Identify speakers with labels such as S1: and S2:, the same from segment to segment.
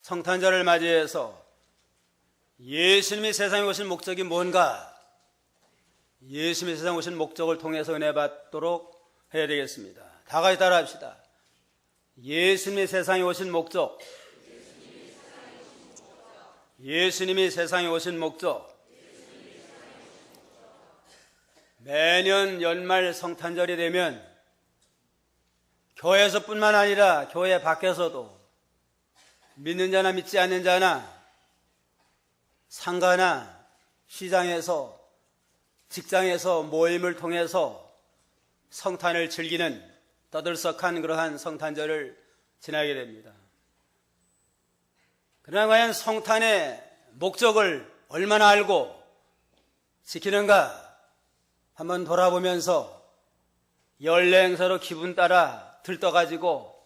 S1: 성탄절을 맞이해서 예수님이 세상에 오신 목적이 뭔가, 예수님이 세상에 오신 목적을 통해서 은혜 받도록 해야 되겠습니다. 다 같이 따라 합시다. 예수님이 세상에 오신 목적, 예수님이 세상에 오신 목적. 매년 연말 성탄절이 되면 교회에서뿐만 아니라 교회 밖에서도 믿는 자나 믿지 않는 자나 상가나 시장에서 직장에서 모임을 통해서 성탄을 즐기는 떠들썩한 그러한 성탄절을 지나게 됩니다. 그러나 과연 성탄의 목적을 얼마나 알고 지키는가 한번 돌아보면서 연례행사로 기분 따라 들떠가지고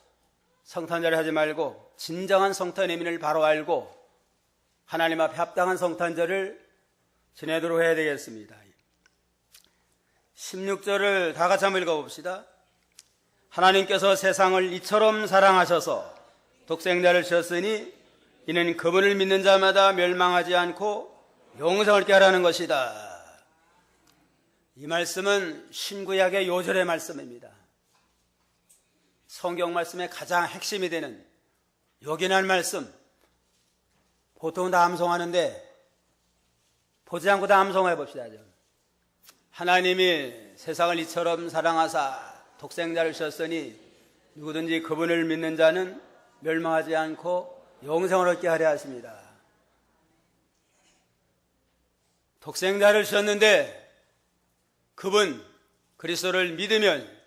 S1: 성탄절을 하지 말고 진정한 성탄의 의미를 바로 알고 하나님 앞에 합당한 성탄절을 지내도록 해야 되겠습니다. 16절을 다 같이 한번 읽어봅시다. 하나님께서 세상을 이처럼 사랑하셔서 독생자를 주셨으니 이는 그분을 믿는 자마다 멸망하지 않고 영생을 얻게 하라는 것이다. 이 말씀은 신구약의 요절의 말씀입니다. 성경 말씀의 가장 핵심이 되는 요긴한 말씀. 보통 다 암송하는데 보지 않고 다 암송해 봅시다. 하나님이 세상을 이처럼 사랑하사 독생자를 주셨으니 누구든지 그분을 믿는 자는 멸망하지 않고 영생을 얻게 하려 하십니다. 독생자를 주셨는데 그분 그리스도를 믿으면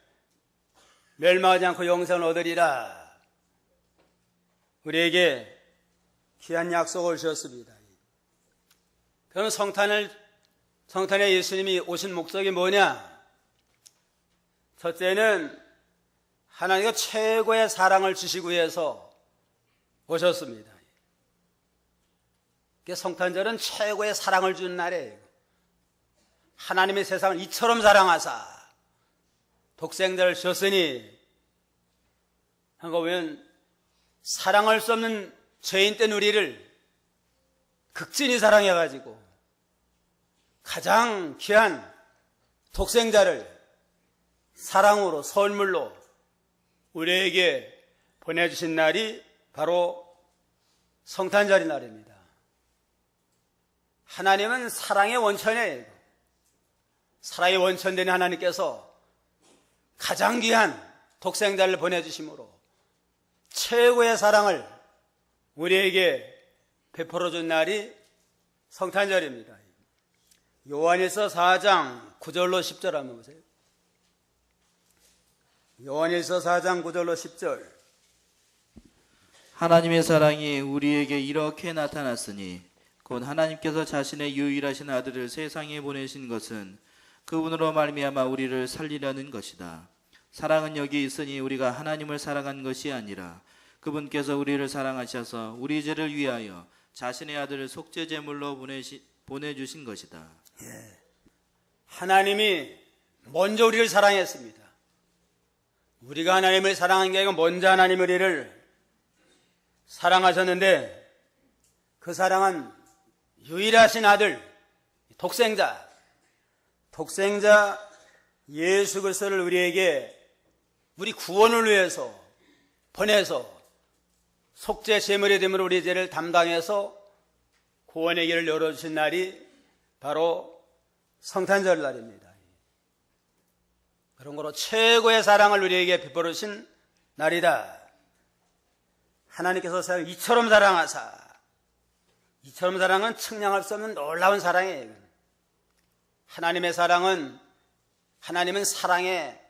S1: 멸망하지 않고 영생을 얻으리라. 우리에게 귀한 약속을 주셨습니다. 그럼 성탄에 예수님이 오신 목적이 뭐냐? 첫째는 하나님과 최고의 사랑을 주시기 위해서 오셨습니다. 성탄절은 최고의 사랑을 주는 날이에요. 하나님의 세상을 이처럼 사랑하사 독생자를 주셨으니 한거 보면 사랑할 수 없는 죄인된 우리를 극진히 사랑해가지고 가장 귀한 독생자를 사랑으로 선물로 우리에게 보내주신 날이 바로 성탄절의 날입니다. 하나님은 사랑의 원천이에요. 사랑의 원천된 하나님께서 가장 귀한 독생자를 보내주심으로 최고의 사랑을 우리에게 베풀어준 날이 성탄절입니다. 요한일서 4장 9절로 10절 한번 보세요. 요한일서 4장 9절로 10절.
S2: 하나님의 사랑이 우리에게 이렇게 나타났으니 곧 하나님께서 자신의 유일하신 아들을 세상에 보내신 것은 그분으로 말미암아 우리를 살리려는 것이다. 사랑은 여기 있으니 우리가 하나님을 사랑한 것이 아니라 그분께서 우리를 사랑하셔서 우리 죄를 위하여 자신의 아들을 속죄 제물로 보내주신 것이다.
S1: 하나님이 먼저 우리를 사랑했습니다. 우리가 하나님을 사랑한 게 아니고 먼저 하나님이 우리를 사랑하셨는데 그 사랑은 유일하신 아들, 독생자 예수 그리스도를 우리에게 우리 구원을 위해서 보내서 속죄 제물이 됨으로 우리 죄를 담당해서 구원의 길을 열어주신 날이 바로 성탄절 날입니다. 그런 거로 최고의 사랑을 우리에게 베풀으신 날이다. 하나님께서 세상을 이처럼 사랑하사, 이처럼 사랑은 측량할 수 없는 놀라운 사랑이에요. 하나님은 사랑의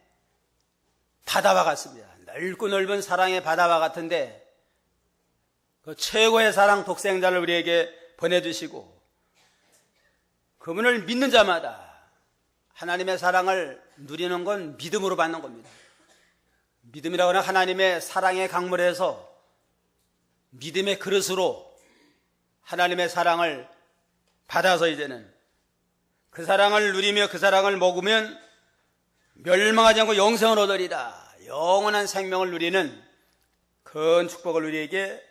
S1: 바다와 같습니다. 넓고 넓은 사랑의 바다와 같은데 그 최고의 사랑 독생자를 우리에게 보내주시고 그분을 믿는 자마다 하나님의 사랑을 누리는 건 믿음으로 받는 겁니다. 믿음이라고 하는 하나님의 사랑의 강물에서 믿음의 그릇으로 하나님의 사랑을 받아서 이제는 그 사랑을 누리며 그 사랑을 먹으면 멸망하지 않고 영생을 얻으리라. 영원한 생명을 누리는 큰 축복을 우리에게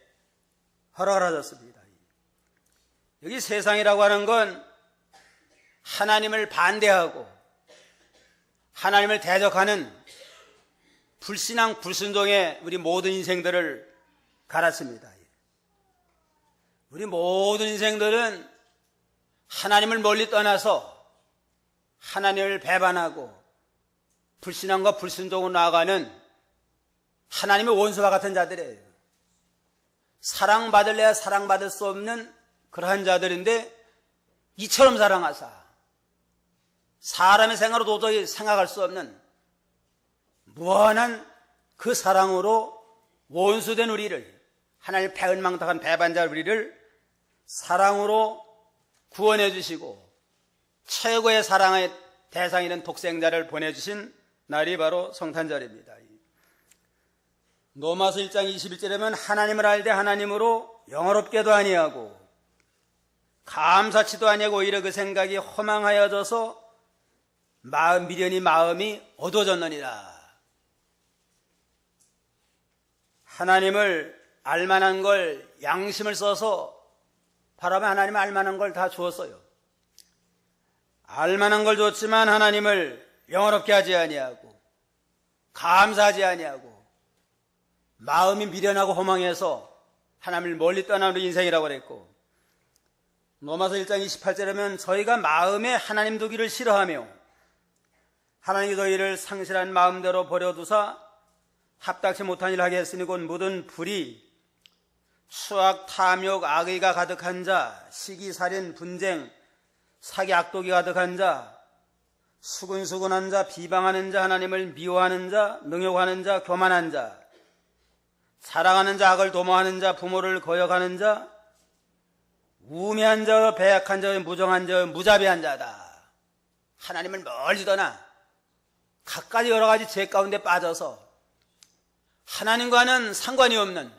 S1: 허락을 하셨습니다. 여기 세상이라고 하는 건 하나님을 반대하고 하나님을 대적하는 불신앙 불순종의 우리 모든 인생들을 가르칩니다. 우리 모든 인생들은 하나님을 멀리 떠나서 하나님을 배반하고 불신앙과 불순종으로 나아가는 하나님의 원수와 같은 자들이에요. 사랑받을래야 사랑받을 수 없는 그러한 자들인데 이처럼 사랑하사 사람의 생각으로 도저히 생각할 수 없는 무한한 그 사랑으로 원수된 우리를, 하나님을 배은망덕한 배반자 우리를 사랑으로 구원해 주시고 최고의 사랑의 대상이 된 독생자를 보내주신 날이 바로 성탄절입니다. 로마서 1장 21절에 보면 하나님을 알되 하나님으로 영화롭게도 아니하고 감사치도 아니하고 오히려 그 생각이 허망하여져서 미련히 마음이 어두워졌느니라. 하나님을 알만한 걸 양심을 써서 바라보면 하나님을 알만한 걸 다 주었어요. 알만한 걸 줬지만 하나님을 영화롭게 하지 아니하고 감사하지 아니하고 마음이 미련하고 허망해서 하나님을 멀리 떠나는 인생이라고 그랬고, 로마서 1장 28절에 보면 저희가 마음에 하나님 두기를 싫어하며 하나님이 저희를 상실한 마음대로 버려두사 합당치 못한 일을 하게 했으니 곧 모든 불의, 수악, 탐욕, 악의가 가득한 자, 시기, 살인, 분쟁, 사기, 악독이 가득한 자, 수근수근한 자, 비방하는 자, 하나님을 미워하는 자, 능욕하는 자, 교만한 자, 사랑하는 자, 악을 도모하는 자, 부모를 거역하는 자, 우매한 자, 배약한 자, 무정한 자, 무자비한 자다. 하나님을 멀리 떠나 갖가지 여러 가지 죄 가운데 빠져서 하나님과는 상관이 없는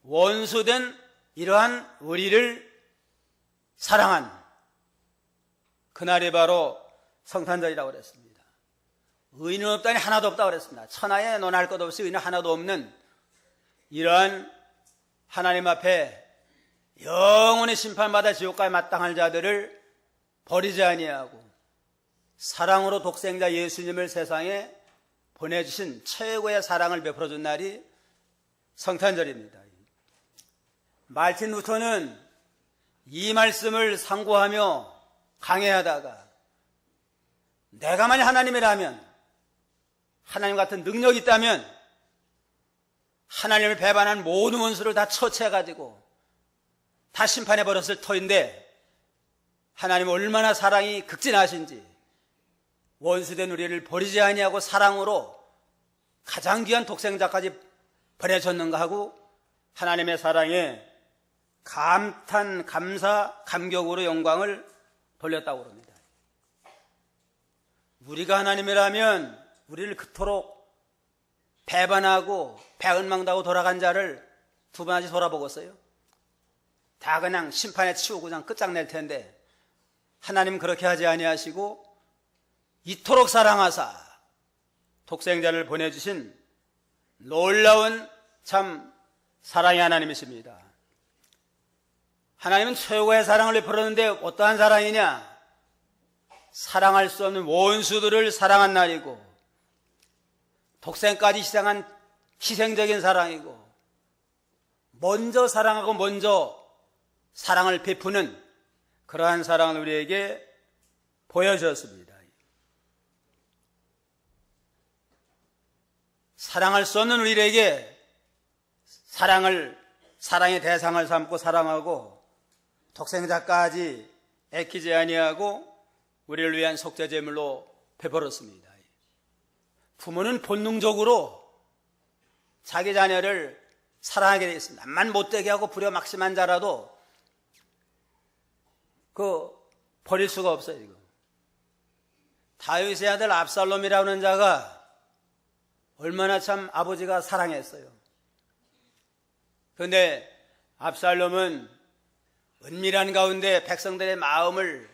S1: 원수된 이러한 우리를 사랑한 그날이 바로 성탄절이라고 그랬습니다. 의인은 없다니 하나도 없다고 그랬습니다. 천하에 논할 것 없이 의인은 하나도 없는 이러한 하나님 앞에 영원히 심판받아 지옥까지 마땅할 자들을 버리지 아니하고 사랑으로 독생자 예수님을 세상에 보내주신 최고의 사랑을 베풀어준 날이 성탄절입니다. 말틴 루터는 이 말씀을 상고하며 강해하다가 내가 만약 하나님이라면, 하나님 같은 능력이 있다면 하나님을 배반한 모든 원수를 다 처치해가지고 다 심판해버렸을 터인데 하나님 얼마나 사랑이 극진하신지 원수된 우리를 버리지 아니하고 사랑으로 가장 귀한 독생자까지 보내줬는가 하고 하나님의 사랑에 감탄, 감사, 감격으로 영광을 돌렸다고 합니다. 우리가 하나님이라면 우리를 그토록 배반하고 배은망다고 돌아간 자를 두 번까지 돌아보겠어요? 다 그냥 심판에 치우고 그냥 끝장낼 텐데 하나님 그렇게 하지 아니하시고 이토록 사랑하사 독생자를 보내주신 놀라운 참 사랑의 하나님이십니다. 하나님은 최고의 사랑을 베풀었는데 어떠한 사랑이냐? 사랑할 수 없는 원수들을 사랑한 날이고 독생까지 희생한 희생적인 사랑이고 먼저 사랑하고 먼저 사랑을 베푸는 그러한 사랑을 우리에게 보여주었습니다. 사랑할 수 없는 우리에게 사랑의 대상을 삼고 사랑하고 독생자까지 애키지 아니하고 우리를 위한 속죄제물로 베풀었습니다. 부모는 본능적으로 자기 자녀를 사랑하게 되어 있습니다. 남만 못되게 하고 부려막심한 자라도 버릴 수가 없어요. 이거. 다윗의 아들 압살롬이라는 자가 얼마나 참 아버지가 사랑했어요. 그런데 압살롬은 은밀한 가운데 백성들의 마음을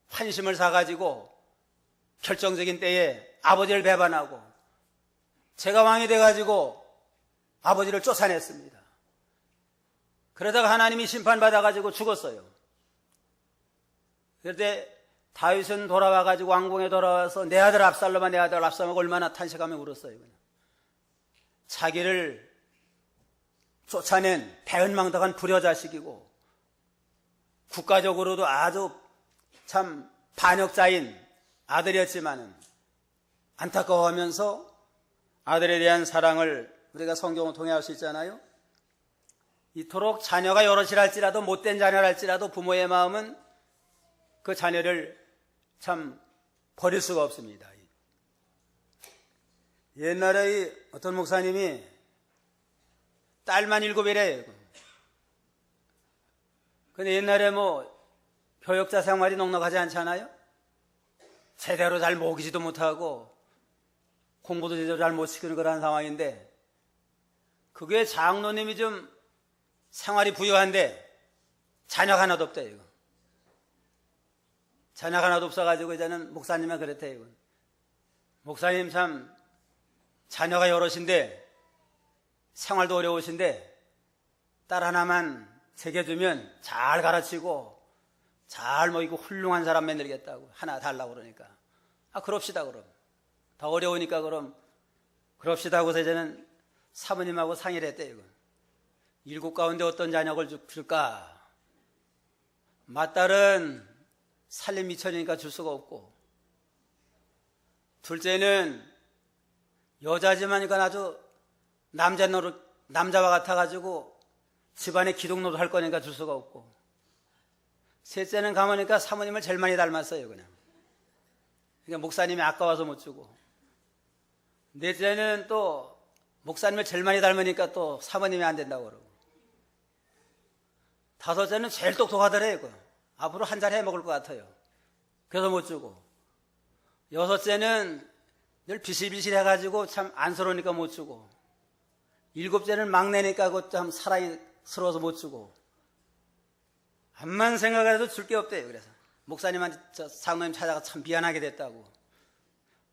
S1: 환심을 사가지고 결정적인 때에 아버지를 배반하고 제가 왕이 돼가지고 아버지를 쫓아냈습니다. 그러다가 하나님이 심판받아가지고 죽었어요. 그런데 다윗은 돌아와가지고 왕궁에 돌아와서 내 아들 압살롬아, 내 아들 압살롬아, 얼마나 탄식하며 울었어요. 그냥. 자기를 쫓아낸 배은망덕한 불효자식이고 국가적으로도 아주 참 반역자인 아들이었지만은 안타까워하면서 아들에 대한 사랑을 우리가 성경을 통해 알 수 있잖아요. 이토록 자녀가 여럿이랄지라도 못된 자녀랄지라도 부모의 마음은 그 자녀를 참 버릴 수가 없습니다. 옛날에 어떤 목사님이 딸만 7이래요. 근데 옛날에 교역자 생활이 넉넉하지 않잖아요. 제대로 잘 먹이지도 못하고 공부도 제대로 잘 못 시키는 그런 상황인데, 그게 장로님이 좀 생활이 부유한데 자녀가 하나도 없대요. 이거. 자녀가 하나도 없어가지고 이제는 목사님은 그랬대요. 이거. 목사님 참 자녀가 여럿인데 생활도 어려우신데 딸 하나만 새겨주면 잘 가르치고 잘 먹이고 훌륭한 사람 만들겠다고 하나 달라고 그러니까, 그럽시다. 그럼 더 어려우니까 그럼 그럽시다 하고서 이제는 사모님하고 상의를 했대요. 이거. 7 가운데 어떤 자녀를 줄까? 맏딸은 살림 미천이니까 줄 수가 없고, 둘째는 여자지만 이건 아주 남자와 같아가지고 집안에 기둥노릇 할 거니까 줄 수가 없고, 셋째는 가보니까 사모님을 제일 많이 닮았어요. 그냥. 그러니까 목사님이 아까워서 못 주고, 넷째는 또 목사님을 제일 많이 닮으니까 또 사모님이 안 된다고 그러고, 다섯째는 제일 똑똑하더래요. 앞으로 한 잔 해 먹을 것 같아요. 그래서 못 주고, 여섯째는 늘 비실비실 해가지고 참 안쓰러우니까 못 주고, 일곱째는 막내니까 그 참 사랑스러워서 못 주고, 암만 생각해도 줄 게 없대요. 그래서 목사님한테 장로님 찾아가 참 미안하게 됐다고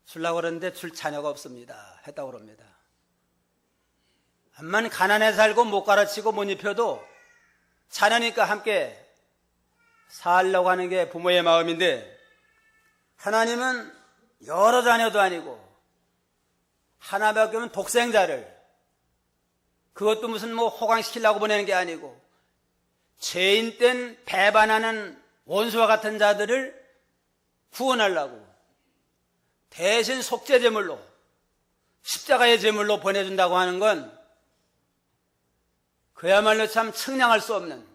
S1: 주려고 그러는데 줄 자녀가 없습니다 했다고 그럽니다. 암만 가난해 살고 못 가르치고 못 입혀도 자녀니까 함께 살려고 하는 게 부모의 마음인데, 하나님은 여러 자녀도 아니고 하나밖에 없는 독생자를, 그것도 무슨 호강시키려고 보내는 게 아니고 죄인 땐 배반하는 원수와 같은 자들을 구원하려고 대신 속죄제물로, 십자가의 제물로 보내준다고 하는 건 그야말로 참 측량할 수 없는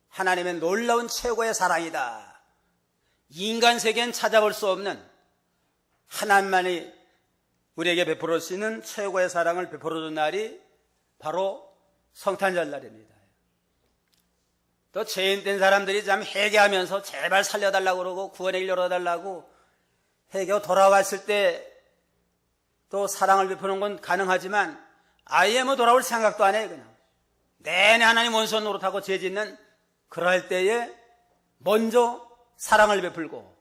S1: 하나님의 놀라운 최고의 사랑이다. 인간 세계는 찾아볼 수 없는 하나님만이 우리에게 베풀어 수 있는 최고의 사랑을 베풀어 준 날이 바로 성탄절 날입니다. 또 죄인된 사람들이 참 회개하면서 제발 살려달라고 그러고 구원의 길 열어달라고 회개하고 돌아왔을 때 또 사랑을 베푸는 건 가능하지만, 아예 돌아올 생각도 안 해요. 그냥 내내 하나님 원수 노릇하고 죄 짓는 그럴 때에 먼저 사랑을 베풀고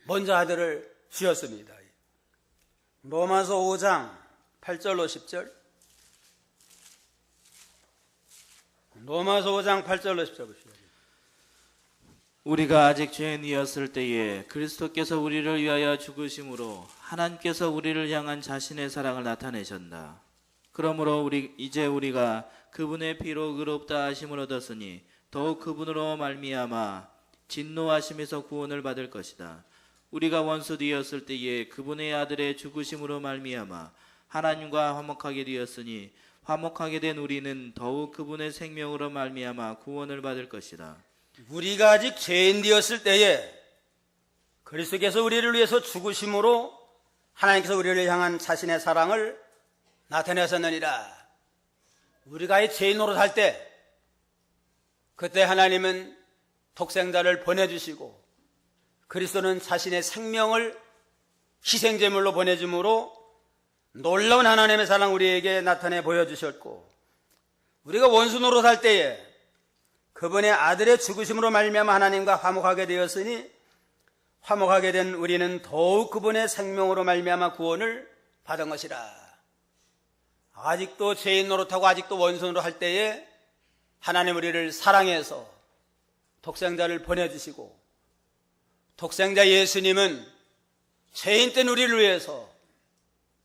S1: 먼저 아들을 주었습니다. 로마서 5장 8절로 10절. 로마서 5장 8절로 10절 보시죠.
S2: 우리가 아직 죄인이었을 때에 그리스도께서 우리를 위하여 죽으심으로 하나님께서 우리를 향한 자신의 사랑을 나타내셨다. 그러므로 이제 우리가 그분의 피로 의롭다 하심을 얻었으니 더욱 그분으로 말미암아 진노하심에서 구원을 받을 것이다. 우리가 원수 되었을 때에 그분의 아들의 죽으심으로 말미암아 하나님과 화목하게 되었으니 화목하게 된 우리는 더욱 그분의 생명으로 말미암아 구원을 받을 것이다.
S1: 우리가 아직 죄인 되었을 때에 그리스도께서 우리를 위해서 죽으심으로 하나님께서 우리를 향한 자신의 사랑을 나타내셨느니라. 우리가 이 죄인 노릇할 때 그때 하나님은 독생자를 보내주시고 그리스도는 자신의 생명을 희생제물로 보내줌으로 놀라운 하나님의 사랑 우리에게 나타내 보여주셨고, 우리가 원수 노릇할 때에 그분의 아들의 죽으심으로 말미암아 하나님과 화목하게 되었으니 화목하게 된 우리는 더욱 그분의 생명으로 말미암아 구원을 받은 것이라. 아직도 죄인 노릇하고 아직도 원수 노릇할 때에 하나님 우리를 사랑해서 독생자를 보내주시고, 독생자 예수님은 죄인된 우리를 위해서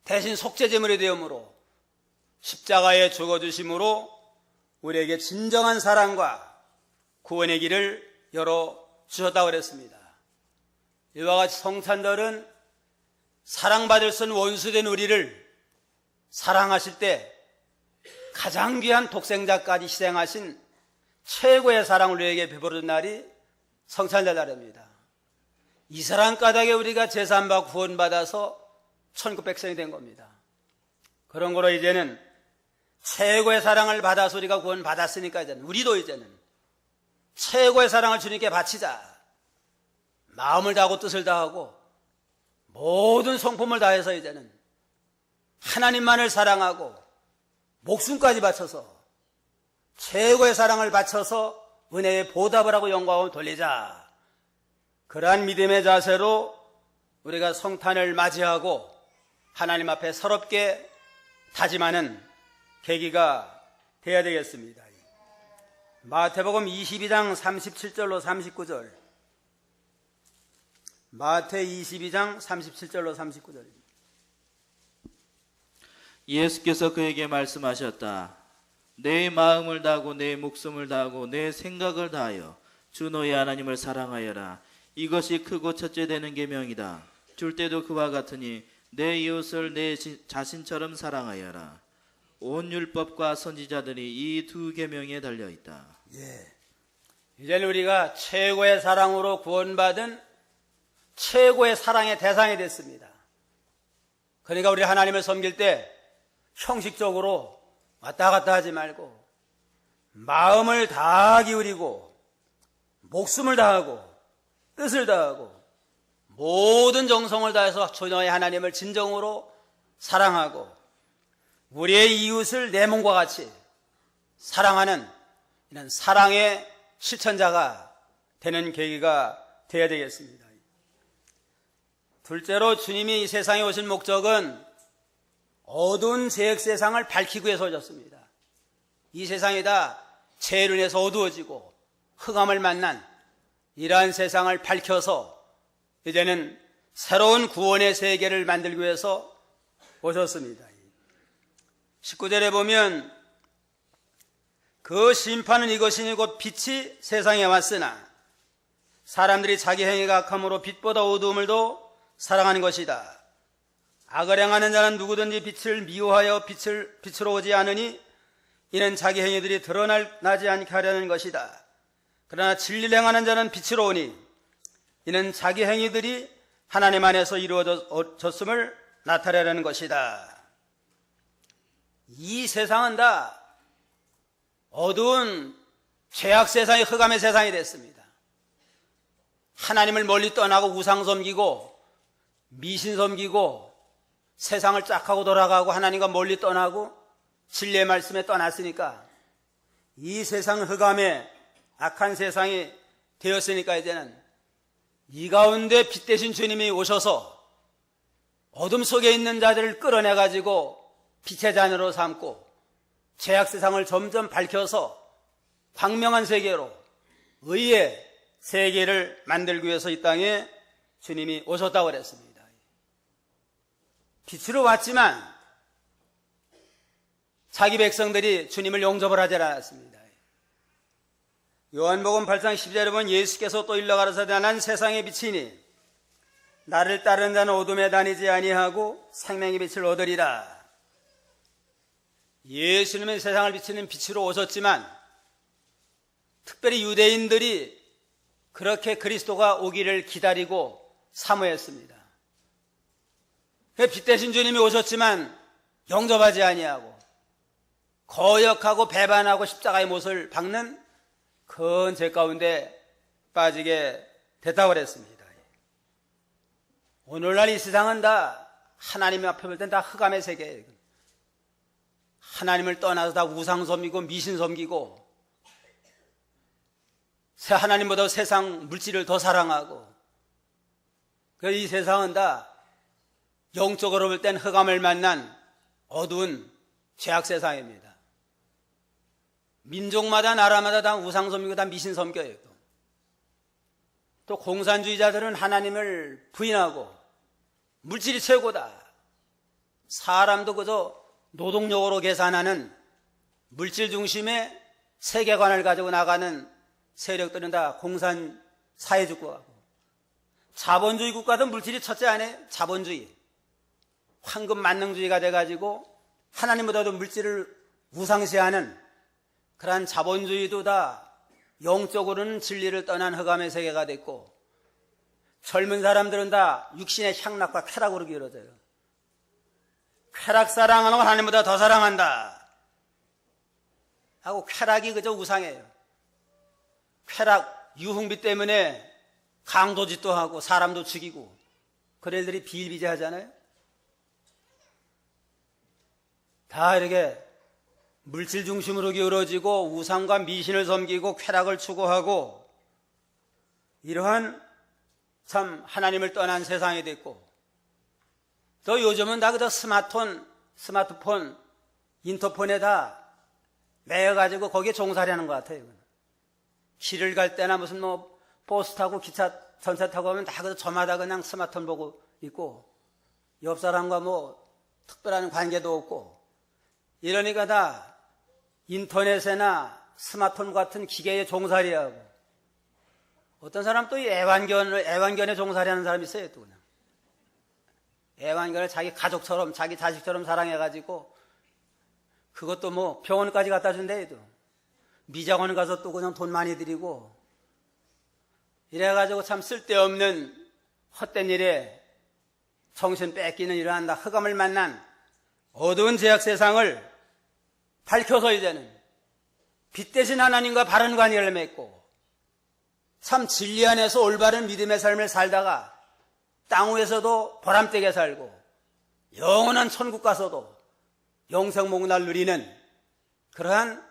S1: 대신 속죄제물이 되므로 십자가에 죽어주심으로 우리에게 진정한 사랑과 구원의 길을 열어주셨다고 그랬습니다. 이와 같이 성찬절은 사랑받을 수 없는 원수된 우리를 사랑하실 때 가장 귀한 독생자까지 희생하신 최고의 사랑을 우리에게 베풀어준 날이 성찬절 날입니다. 이 사랑 까닭에 우리가 제사함받고 구원받아서 천국 백성이 된 겁니다. 그런 거로 이제는 최고의 사랑을 받아서 우리가 구원받았으니까 이제는 우리도 이제는 최고의 사랑을 주님께 바치자. 마음을 다하고 뜻을 다하고 모든 성품을 다해서 이제는 하나님만을 사랑하고 목숨까지 바쳐서 최고의 사랑을 바쳐서 은혜의 보답을 하고 영광을 돌리자. 그러한 믿음의 자세로 우리가 성탄을 맞이하고 하나님 앞에 서럽게 다짐하는 계기가 되어야 되겠습니다. 마태복음 22장 37절로 39절. 마태 22장 37절로 39절입니다.
S2: 예수께서 그에게 말씀하셨다. 내 마음을 다하고 내 목숨을 다하고 내 생각을 다하여 주 너의 하나님을 사랑하여라. 이것이 크고 첫째 되는 계명이다. 줄 때도 그와 같으니 내 이웃을 내 자신처럼 사랑하여라. 온 율법과 선지자들이 이 두 계명에 달려 있다.
S1: 이제는 우리가 최고의 사랑으로 구원받은 최고의 사랑의 대상이 됐습니다. 그러니까 우리 하나님을 섬길 때 형식적으로 왔다 갔다 하지 말고 마음을 다 기울이고 목숨을 다하고 뜻을 다하고 모든 정성을 다해서 주너의 하나님을 진정으로 사랑하고 우리의 이웃을 내 몸과 같이 사랑하는 이런 사랑의 실천자가 되는 계기가 되어야 되겠습니다. 둘째로 주님이 이 세상에 오신 목적은 어두운 죄악 세상을 밝히기 위해서 오셨습니다. 이 세상이 다 죄로 인해서 어두워지고 흑암을 만난 이러한 세상을 밝혀서 이제는 새로운 구원의 세계를 만들기 위해서 오셨습니다. 19절에 보면 그 심판은 이것이니 곧 빛이 세상에 왔으나 사람들이 자기 행위가 악함으로 빛보다 어두움을 더 사랑하는 것이다. 악을 행하는 자는 누구든지 빛을 미워하여 빛으로 오지 않으니 이는 자기 행위들이 드러나지 않게 하려는 것이다. 그러나 진리를 행하는 자는 빛으로 오니 이는 자기 행위들이 하나님 안에서 이루어졌음을 나타내려는 것이다. 이 세상은 다 어두운 죄악 세상이 흑암의 세상이 됐습니다. 하나님을 멀리 떠나고 우상 섬기고 미신 섬기고 세상을 짝하고 돌아가고 하나님과 멀리 떠나고 진리의 말씀에 떠났으니까 이 세상 흑암의 악한 세상이 되었으니까 이제는 이 가운데 빛 대신 주님이 오셔서 어둠 속에 있는 자들을 끌어내가지고 빛의 자녀로 삼고 죄악 세상을 점점 밝혀서 광명한 세계로 의의 세계를 만들기 위해서 이 땅에 주님이 오셨다고 그랬습니다. 빛으로 왔지만 자기 백성들이 주님을 용접을 하지 않았습니다. 요한복음 8장 10절에 보면 예수께서 또 일러 가라사대 난 세상의 빛이니 나를 따르는 자는 어둠에 다니지 아니하고 생명의 빛을 얻으리라. 예수님은 세상을 비치는 빛으로 오셨지만 특별히 유대인들이 그렇게 그리스도가 오기를 기다리고 사모했습니다. 빛 대신 주님이 오셨지만 영접하지 아니하고 거역하고 배반하고 십자가의 못을 박는 큰 죄 가운데 빠지게 됐다고 그랬습니다. 오늘날 이 세상은 다 하나님 앞에 볼 땐 다 흑암의 세계예요. 하나님을 떠나서 다 우상 섬기고 미신 섬기고 하나님보다 세상 물질을 더 사랑하고 그래서 이 세상은 다 영적으로 볼 땐 흑암을 만난 어두운 죄악 세상입니다. 민족마다 나라마다 다 우상 섬기고 다 미신 섬겨요. 또 공산주의자들은 하나님을 부인하고 물질이 최고다. 사람도 그저 노동력으로 계산하는 물질 중심의 세계관을 가지고 나가는 세력들은 다 공산 사회주의국가고, 자본주의 국가도 물질이 첫째 아니에요. 자본주의, 황금 만능주의가 돼가지고 하나님보다도 물질을 우상시하는 그러한 자본주의도 다 영적으로는 진리를 떠난 흑암의 세계가 됐고, 젊은 사람들은 다 육신의 향락과 쾌락으로 기울어져요. 쾌락 사랑하는 건 하나님보다 더 사랑한다 하고, 쾌락이 그저 우상이에요. 쾌락, 유흥비 때문에 강도짓도 하고 사람도 죽이고 그런 일들이 비일비재하잖아요. 다 이렇게 물질 중심으로 기울어지고 우상과 미신을 섬기고 쾌락을 추구하고, 이러한 참 하나님을 떠난 세상이 됐고, 또 요즘은 다 그저 스마트폰, 인터폰에 다 매여가지고 거기에 종살이하는 것 같아요. 길을 갈 때나 무슨 버스 타고 기차, 전차 타고 하면 다 그저 저마다 그냥 스마트폰 보고 있고, 옆 사람과 특별한 관계도 없고, 이러니까 다 인터넷이나 스마트폰 같은 기계에 종살이하고, 어떤 사람 또 애완견에 종살이하는 사람이 있어요. 또 그냥 애완견을 자기 가족처럼, 자기 자식처럼 사랑해가지고, 그것도 병원까지 갖다 준대. 또 미장원 가서 또 그냥 돈 많이 들이고, 이래가지고 참 쓸데없는 헛된 일에 정신 뺏기는 이러한 흑암을 만난 어두운 죄악 세상을 밝혀서 이제는 빛 대신 하나님과 바른 관계를 맺고, 참 진리 안에서 올바른 믿음의 삶을 살다가 땅 위에서도 보람되게 살고 영원한 천국 가서도 영생목날 누리는 그러한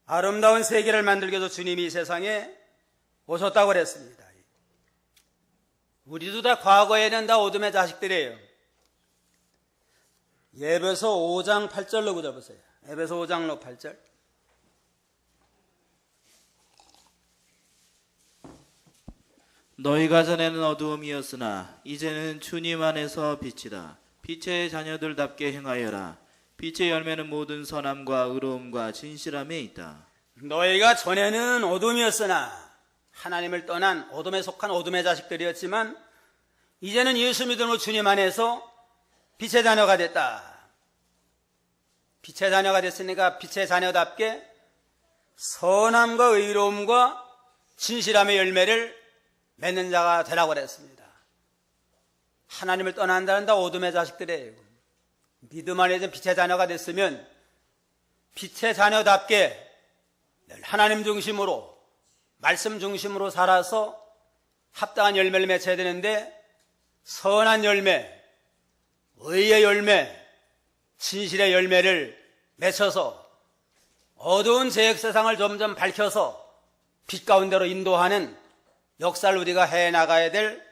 S1: 아름다운 세계를 만들기 위해서 주님이 이 세상에 오셨다고 그랬습니다. 우리도 다 과거에는 다 어둠의 자식들이에요. 에베소 5장 8절로 보세요. 에베소 5장 8절.
S2: 너희가 전에는 어두움이었으나 이제는 주님 안에서 빛이다. 빛의 자녀들답게 행하여라. 빛의 열매는 모든 선함과 의로움과 진실함에 있다.
S1: 너희가 전에는 어둠이었으나, 하나님을 떠난 어둠에 속한 어둠의 자식들이었지만 이제는 예수 믿음으로 주님 안에서 빛의 자녀가 됐다. 빛의 자녀가 됐으니까 빛의 자녀답게 선함과 의로움과 진실함의 열매를 맺는 자가 되라고 그랬습니다. 하나님을 떠난다는 다 어둠의 자식들이에요. 믿음 안에 빛의 자녀가 됐으면 빛의 자녀답게 늘 하나님 중심으로, 말씀 중심으로 살아서 합당한 열매를 맺어야 되는데, 선한 열매, 의의 열매, 진실의 열매를 맺어서 어두운 죄악 세상을 점점 밝혀서 빛 가운데로 인도하는 역사를 우리가 해나가야 될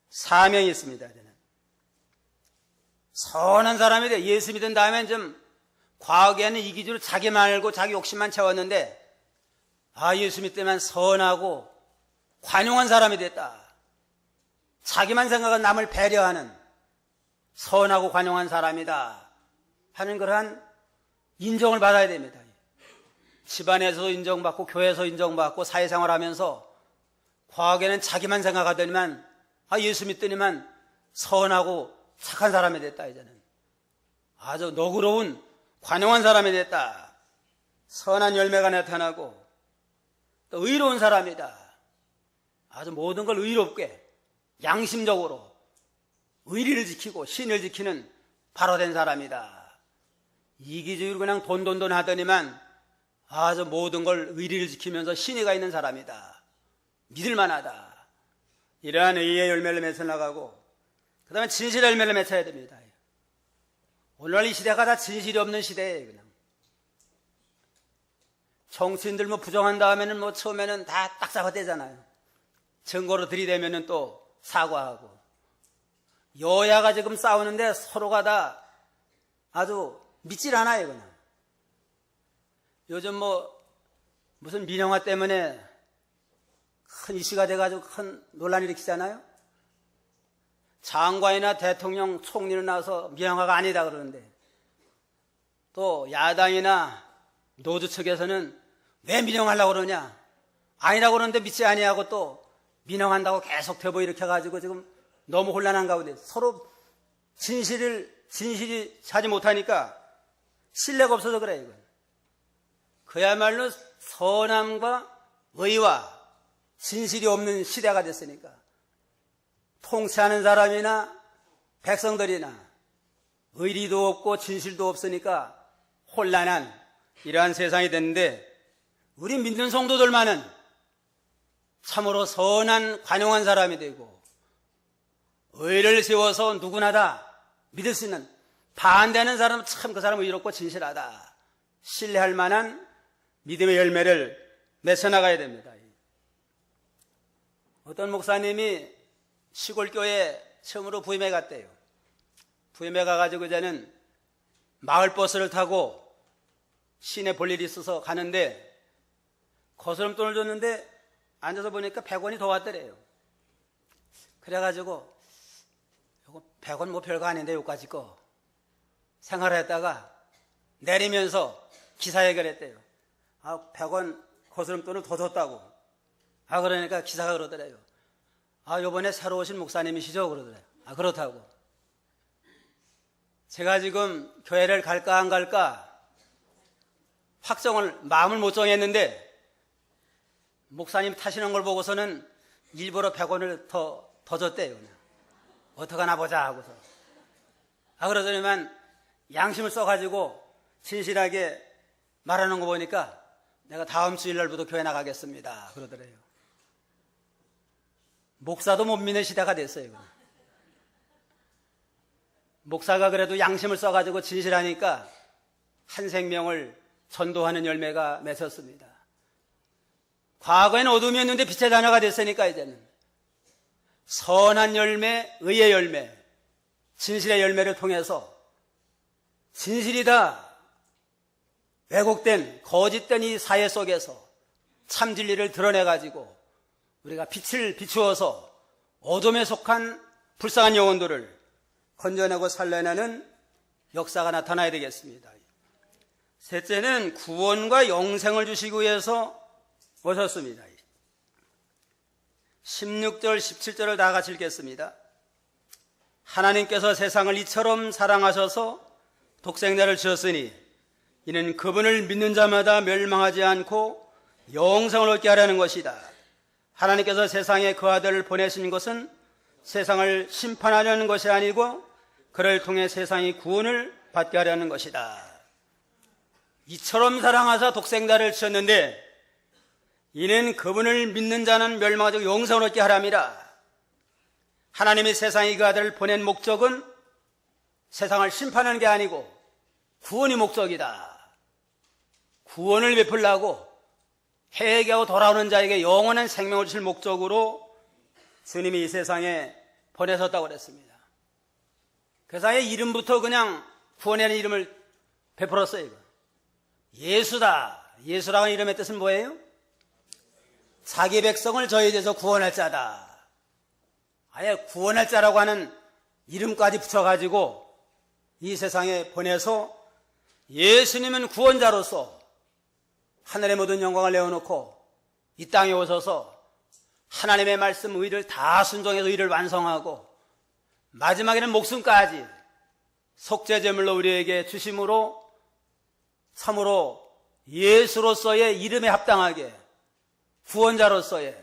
S1: 사명이 있습니다. 선한 사람이 돼. 예수 믿은 다음에 좀 과거에는 이기주로 자기만 알고 자기 욕심만 채웠는데, 예수 믿때만 선하고 관용한 사람이 됐다. 자기만 생각한 남을 배려하는 선하고 관용한 사람이다 하는 그러한 인정을 받아야 됩니다. 집안에서도 인정받고 교회에서 인정받고 사회생활하면서 과거에는 자기만 생각하더니만 예수 믿더니만 선하고 착한 사람이 됐다. 이제는 아주 너그러운 관용한 사람이 됐다. 선한 열매가 나타나고 또 의로운 사람이다. 아주 모든 걸 의롭게 양심적으로 의리를 지키고 신을 지키는 바로된 사람이다. 이기주의로 그냥 돈 하더니만 아주 모든 걸 의리를 지키면서 신의가 있는 사람이다. 믿을만하다. 이러한 의의 열매를 맺어 나가고, 그 다음에 진실의 열매를 맺어야 됩니다. 오늘날 이 시대가 다 진실이 없는 시대예요. 그냥 정치인들 부정한 다음에는 처음에는 다 딱 잡아대잖아요. 증거로 들이대면은 또 사과하고, 여야가 지금 싸우는데 서로가 다 아주 믿질 않아요. 그냥 요즘 무슨 민영화 때문에 큰 이슈가 돼가지고 큰 논란을 일으키잖아요. 장관이나 대통령, 총리는 나와서 민영화가 아니다 그러는데, 또 야당이나 노조 측에서는 왜 민영하려고 그러냐, 아니라고 그러는데 믿지 아니하고 또 민영한다고 계속 대보 일으켜가지고 지금 너무 혼란한 가운데 서로 진실이 하지 못하니까 신뢰가 없어서 그래. 이건 그야말로 선함과 의와 진실이 없는 시대가 됐으니까 통치하는 사람이나 백성들이나 의리도 없고 진실도 없으니까 혼란한 이러한 세상이 됐는데, 우리 믿는 성도들만은 참으로 선한 관용한 사람이 되고 의를 세워서 누구나 다 믿을 수 있는, 반대하는 사람은 참 그 사람은 의롭고 진실하다, 신뢰할 만한 믿음의 열매를 맺어나가야 됩니다. 어떤 목사님이 시골교회 처음으로 부임해 갔대요. 부임해 가가지고 이제는 마을버스를 타고 시내 볼 일이 있어서 가는데 거스름돈을 줬는데 앉아서 보니까 100원이 더 왔더래요. 그래가지고 이거 100원 뭐 별거 아닌데 요까지 거 생활을 했다가 내리면서 기사 해결했대요. 100원 거스름돈을 더 줬다고. 그러니까 기사가 그러더래요. 요번에 새로 오신 목사님이시죠? 그러더래요. 그렇다고. 제가 지금 교회를 갈까 안 갈까 마음을 못 정했는데, 목사님 타시는 걸 보고서는 일부러 100원을 더 줬대요. 그냥. 어떡하나 보자 하고서. 그러더니만 양심을 써가지고 진실하게 말하는 거 보니까 내가 다음 주일날부터 교회 나가겠습니다 그러더래요. 목사도 못 믿는 시대가 됐어요. 목사가 그래도 양심을 써가지고 진실하니까 한 생명을 전도하는 열매가 맺었습니다. 과거에는 어둠이었는데 빛의 자녀가 됐으니까 이제는 선한 열매, 의의 열매, 진실의 열매를 통해서 진실이 다 왜곡된 거짓된 이 사회 속에서 참 진리를 드러내가지고 우리가 빛을 비추어서 어둠에 속한 불쌍한 영혼들을 건져내고 살려내는 역사가 나타나야 되겠습니다. 셋째는 구원과 영생을 주시기 위해서 오셨습니다. 16절 17절을 다 같이 읽겠습니다. 하나님께서 세상을 이처럼 사랑하셔서 독생자를 주셨으니 이는 그분을 믿는 자마다 멸망하지 않고 영생을 얻게 하려는 것이다. 하나님께서 세상에 그 아들을 보내신 것은 세상을 심판하려는 것이 아니고 그를 통해 세상이 구원을 받게 하려는 것이다. 이처럼 사랑하사 독생자를 주셨는데 이는 그분을 믿는 자는 멸망하지 않고 영생을 얻게 하람이라. 하나님이 세상에 그 아들을 보낸 목적은 세상을 심판하는 게 아니고 구원이 목적이다. 구원을 베풀려고 회개하고 돌아오는 자에게 영원한 생명을 주실 목적으로 주님이 이 세상에 보내셨다고 그랬습니다. 그 사이에 이름부터 그냥 구원이라는 이름을 베풀었어요. 예수다. 예수라는 이름의 뜻은 뭐예요? 자기 백성을 저희 대해서 구원할 자다. 아예 구원할 자라고 하는 이름까지 붙여가지고 이 세상에 보내서 예수님은 구원자로서 하늘의 모든 영광을 내어놓고 이 땅에 오셔서 하나님의 말씀 의를 다 순종해서 의를 완성하고 마지막에는 목숨까지 속죄제물로 우리에게 주심으로 참으로 예수로서의 이름에 합당하게 구원자로서의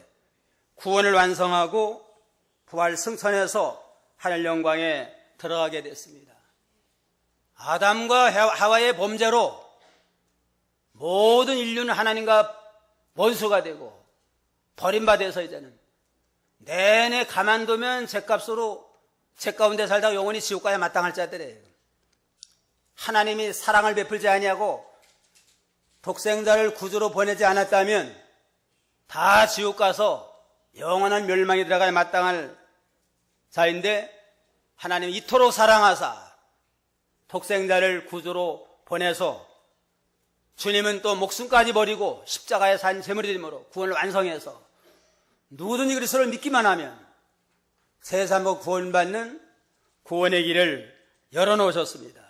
S1: 구원을 완성하고 부활 승천해서 하늘 영광에 들어가게 됐습니다. 아담과 하와의 범죄로 모든 인류는 하나님과 원수가 되고 버림받아서 이제는 내내 가만두면 죗값으로 죄 가운데 살다가 영원히 지옥까지 마땅할 자들이에요. 하나님이 사랑을 베풀지 아니하고 독생자를 구주로 보내지 않았다면 다 지옥 가서 영원한 멸망에 들어가야 마땅할 자인데 하나님이 이토록 사랑하사 독생자를 구주로 보내서 주님은 또 목숨까지 버리고 십자가에 산 제물이 됨으로 구원을 완성해서 누구든지 그리스도를 믿기만 하면 세상과 구원받는 구원의 길을 열어놓으셨습니다.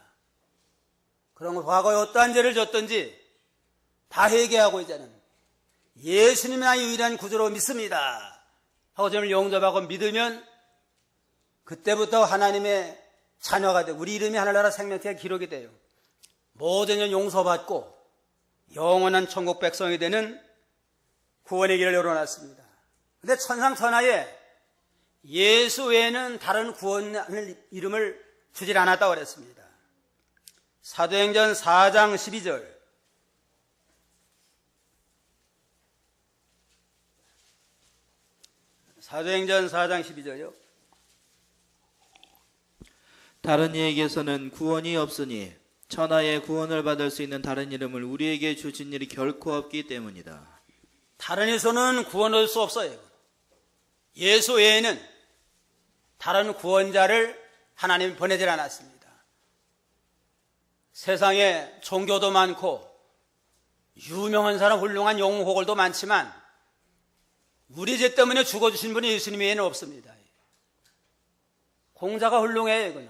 S1: 그런 과거에 어떠한 죄를 졌든지 다 회개하고 이제는 예수님이나 유일한 구주로 믿습니다 하고 저를 용접하고 믿으면 그때부터 하나님의 자녀가 되고 우리 이름이 하늘나라 생명책에 기록이 돼요. 모든 전 용서받고 영원한 천국 백성이 되는 구원의 길을 열어놨습니다. 그런데 천상천하에 예수 외에는 다른 구원의 이름을 주질 않았다고 그랬습니다. 사도행전 4장 12절 사도행전 4장 12절이요.
S2: 다른 이에게서는 구원이 없으니 천하에 구원을 받을 수 있는 다른 이름을 우리에게 주신 일이 결코 없기 때문이다.
S1: 다른 에서는 구원할 수 없어요. 예수 외에는 다른 구원자를 하나님이 보내질 않았습니다. 세상에 종교도 많고 유명한 사람 훌륭한 영웅호걸도 많지만 우리 죄 때문에 죽어주신 분이 예수님 외에는 없습니다. 공자가 훌륭해요. 이거는.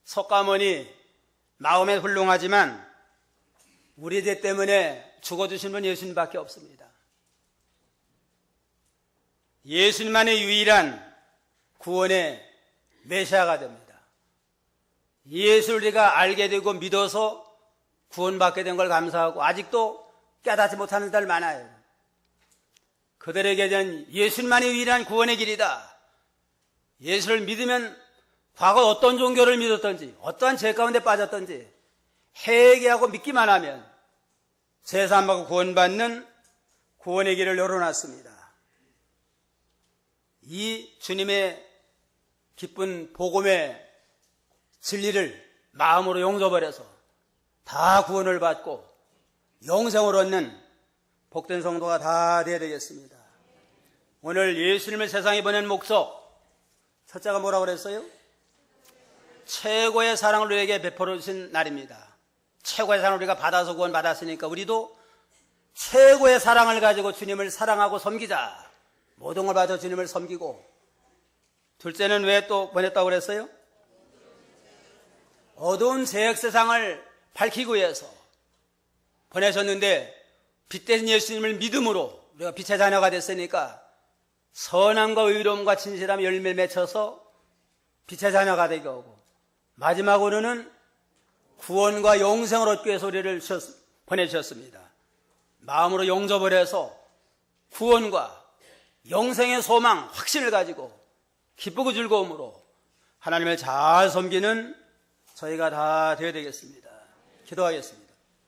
S1: 석가모니 마음에 훌륭하지만 우리 죄 때문에 죽어주신 분이 예수님밖에 없습니다. 예수님만의 유일한 구원의 메시아가 됩니다. 예수를 우리가 알게 되고 믿어서 구원받게 된 걸 감사하고 아직도 깨닫지 못하는 자들 많아요. 그들에게는 예수님만이 유일한 구원의 길이다. 예수를 믿으면 과거 어떤 종교를 믿었던지 어떠한 죄 가운데 빠졌던지 회개하고 믿기만 하면 죄 사함받고 구원받는 구원의 길을 열어놨습니다. 이 주님의 기쁜 복음의 진리를 마음으로 용서버려서 다 구원을 받고 영생을 얻는 복된 성도가 다 되어야 되겠습니다. 오늘 예수님을 세상에 보낸 목적 첫째가 뭐라고 그랬어요? 최고의 사랑을 우리에게 베풀어 주신 날입니다. 최고의 사랑을 우리가 받아서 구원 받았으니까 우리도 최고의 사랑을 가지고 주님을 사랑하고 섬기자. 모든 걸 받아 주님을 섬기고. 둘째는 왜 또 보냈다고 그랬어요? 어두운 죄악 세상을 밝히기 위해서 보내셨는데 빛대신 예수님을 믿음으로 우리가 빛의 자녀가 됐으니까 선함과 의로움과 진실함 열매를 맺혀서 빛의 자녀가 되게 하고 마지막으로는 구원과 영생을 얻기 위해서 우리를 보내주셨습니다. 마음으로 용접을 해서 구원과 영생의 소망, 확신을 가지고 기쁘고 즐거움으로 하나님을 잘 섬기는 저희가 다 되어야 되겠습니다. 기도하겠습니다.